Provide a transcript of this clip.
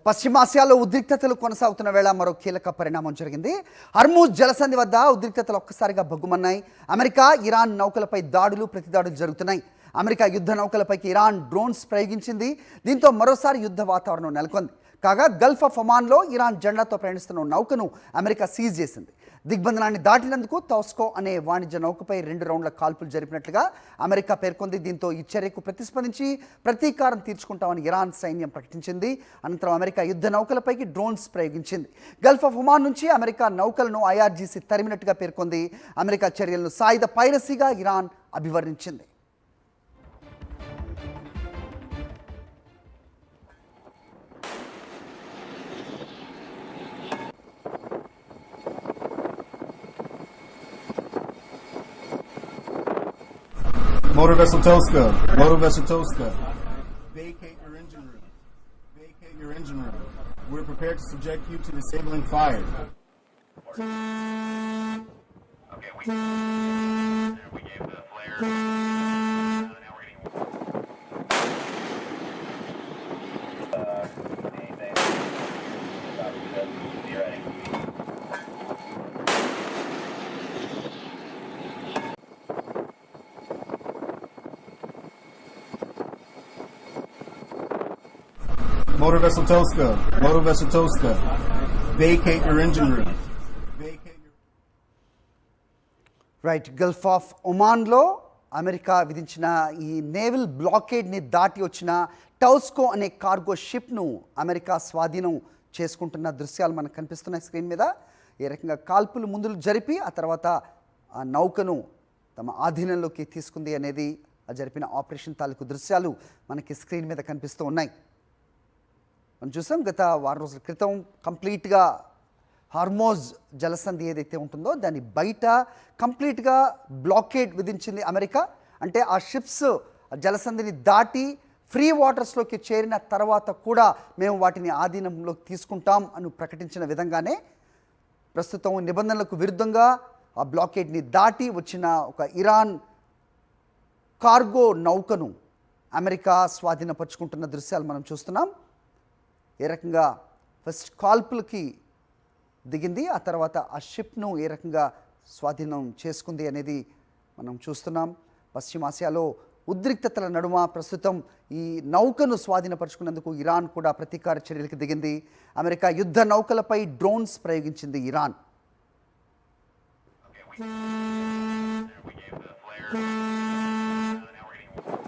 పశ్చిమాసియాలో ఉద్రిక్తతలు కొనసాగుతున్న వేళ మరో కీలక పరిణామం జరిగింది. హర్మూజ్ జలసంధి వద్ద ఉద్రిక్తతలు ఒక్కసారిగా భగ్గుమన్నాయి. అమెరికా, ఇరాన్ నౌకలపై దాడులు, ప్రతిదాడులు జరుగుతున్నాయి. అమెరికా యుద్ధ నౌకలపైకి ఇరాన్ డ్రోన్స్ ప్రయోగించింది. దీంతో మరోసారి యుద్ధ వాతావరణం నెలకొంది. కాగా గల్ఫ్ ఆఫ్ ఒమాన్లో ఇరాన్ జెండాతో ప్రయాణిస్తున్న నౌకను అమెరికా సీజ్ చేసింది. దిగ్బంధనాన్ని దాటినందుకు తౌస్కో అనే వాణిజ్య నౌకపై 2 రౌండ్ల కాల్పులు జరిపినట్లుగా అమెరికా పేర్కొంది. దీంతో ఈ చర్యకు ప్రతిస్పందించి ప్రతీకారం తీర్చుకుంటామని ఇరాన్ సైన్యం ప్రకటించింది. అనంతరం అమెరికా యుద్ధ నౌకలపైకి డ్రోన్స్ ప్రయోగించింది. గల్ఫ్ ఆఫ్ ఒమాన్ నుంచి అమెరికా నౌకలను ఐఆర్జీసీ తరిమినట్టుగా పేర్కొంది. అమెరికా చర్యలను సాయుధ పైరసీగా Iran అభివర్ణించింది. Motor Vessel Toska. Vacate your engine room. Vacate your engine room. We're prepared to subject you to disabling fire. Okay, we gave the flare. Now we're getting anything. You ready? Motor Vessel Toska. Vacate your engine room. Right, gulf of ఒమాన్లో America విధించిన ఈ naval బ్లాకేడ్ని దాటి వచ్చిన టౌస్కో అనే cargo షిప్ను America స్వాధీనం చేసుకుంటున్న దృశ్యాలు మనకు కనిపిస్తున్నాయి స్క్రీన్ మీద. ఏ రకంగా కాల్పులు ముందులు జరిపి ఆ తర్వాత ఆ నౌకను తమ ఆధీనంలోకి తీసుకుంది అనేది ఆ జరిపిన ఆపరేషన్ తాలూకు దృశ్యాలు మనకి స్క్రీన్ మీద కనిపిస్తూ ఉన్నాయి. మనం చూసాం గత వారం రోజుల క్రితం కంప్లీట్గా హార్మోజ్ జలసంధి ఏదైతే ఉంటుందో దాన్ని బయట కంప్లీట్గా బ్లాకేడ్ విధించింది అమెరికా. అంటే ఆ షిప్స్ జలసంధిని దాటి ఫ్రీ వాటర్స్లోకి చేరిన తర్వాత కూడా మేము వాటిని ఆధీనంలోకి తీసుకుంటాం అని ప్రకటించిన విధంగానే ప్రస్తుతం నిబంధనలకు విరుద్ధంగా ఆ బ్లాకేడ్ని దాటి వచ్చిన ఒక ఇరాన్ కార్గో నౌకను అమెరికా స్వాధీనపరుచుకుంటున్న దృశ్యాలు మనం చూస్తున్నాం. ఏ రకంగా ఫస్ట్ కాల్పులకి దిగింది, ఆ తర్వాత ఆ షిప్ను ఏ రకంగా స్వాధీనం చేసుకుంది అనేది మనం చూస్తున్నాం. పశ్చిమాసియాలో ఉద్రిక్తతల నడుమ ప్రస్తుతం ఈ నౌకను స్వాధీనపరుచుకున్నందుకు ఇరాన్ కూడా ప్రతీకార చర్యలకు దిగింది. అమెరికా యుద్ధ నౌకలపై డ్రోన్స్ ప్రయోగించింది Iran. Okay, we gave the flare. Now we're getting